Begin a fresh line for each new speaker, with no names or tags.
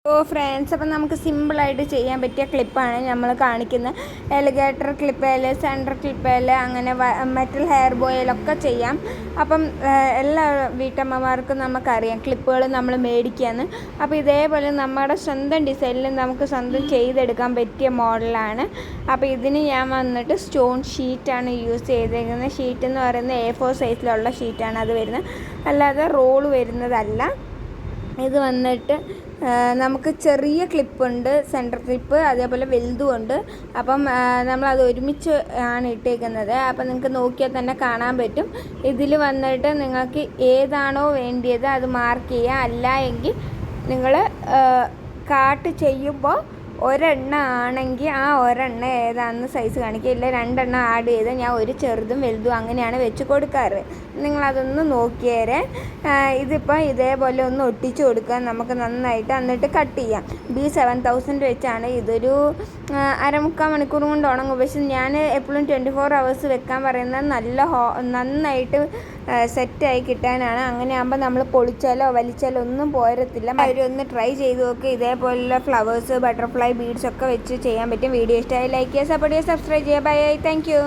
Friends, അപ്പം നമുക്ക് സിമ്പിളായിട്ട് ചെയ്യാൻ പറ്റിയ ക്ലിപ്പാണ് നമ്മൾ കാണിക്കുന്നത്. എലിഗേറ്റർ ക്ലിപ്പേൽ, സെൻറ്റർ ക്ലിപ്പേൽ, അങ്ങനെ മെറ്റൽ ഹെയർ ബോയിലൊക്കെ ചെയ്യാം. അപ്പം എല്ലാ വീട്ടമ്മമാർക്കും നമുക്കറിയാം ക്ലിപ്പുകൾ നമ്മൾ മേടിക്കുകയെന്ന്. അപ്പോൾ ഇതേപോലെ നമ്മുടെ സ്വന്തം ഡിസൈനിൽ നമുക്ക് സ്വന്തം ചെയ്തെടുക്കാൻ പറ്റിയ മോഡലാണ്. അപ്പോൾ ഇതിന് ഞാൻ വന്നിട്ട് സ്റ്റോൺ ഷീറ്റാണ് യൂസ് ചെയ്തേക്കുന്നത്. ഷീറ്റ് എന്ന് പറയുന്നത് A4 സൈസിലുള്ള ഷീറ്റാണ് അത് വരുന്നത്, അല്ലാതെ റോള് വരുന്നതല്ല. ഇത് വന്നിട്ട് നമുക്ക് ചെറിയ ക്ലിപ്പുണ്ട്, സെൻറ്റർ ക്ലിപ്പ്, അതേപോലെ വലുതുമുണ്ട്. അപ്പം നമ്മളത് ഒരുമിച്ച് ആണ് ഇട്ടേക്കുന്നത്. അപ്പം നിങ്ങൾക്ക് നോക്കിയാൽ തന്നെ കാണാൻ പറ്റും. ഇതിൽ വന്നിട്ട് നിങ്ങൾക്ക് ഏതാണോ വേണ്ടിയത് അത് മാർക്ക് ചെയ്യുക. അല്ല എങ്കിൽ നിങ്ങൾ കാട്ട് ചെയ്യുമ്പോൾ ഒരെണ്ണം ആണെങ്കിൽ ആ ഒരെണ്ണം ഏതാണെന്ന് സൈസ് കാണിക്കുക. ഇല്ല രണ്ടെണ്ണം ആഡ് ചെയ്ത് ഞാൻ ഒരു ചെറുതും വലുതും അങ്ങനെയാണ് വെച്ച് കൊടുക്കാറ്. നിങ്ങളതൊന്ന് നോക്കിയേരെ. ഇതിപ്പോൾ ഇതേപോലെ ഒന്ന് ഒട്ടിച്ച് കൊടുക്കുക നമുക്ക് നന്നായിട്ട്. എന്നിട്ട് കട്ട് ചെയ്യാം. B7000 വെച്ചാണ് ഇതൊരു 1/4 മണിക്കൂർ കൊണ്ട് ഉണങ്ങും. പക്ഷെ ഞാൻ എപ്പോഴും 24 hours വെക്കാൻ പറയുന്നത് നന്നായിട്ട് സെറ്റായി കിട്ടാനാണ്. അങ്ങനെ ആകുമ്പോൾ നമ്മൾ പൊളിച്ചാലോ വലിച്ചാലോ ഒന്നും പോരത്തില്ല. അവരൊന്ന് ട്രൈ ചെയ്ത് നോക്കുക. ഇതേപോലുള്ള ഫ്ലവേഴ്സ്, ബട്ടർഫ്ലൈ, ബീഡ്സ് ഒക്കെ വെച്ച് ചെയ്യാൻ പറ്റും. വീഡിയോ ഇഷ്ടമായി ലൈക്ക് ചെയ്യുക, സപ്പോർട്ട് ചെയ്യുക, സബ്സ്ക്രൈബ് ചെയ്യുക. Bye, thank U.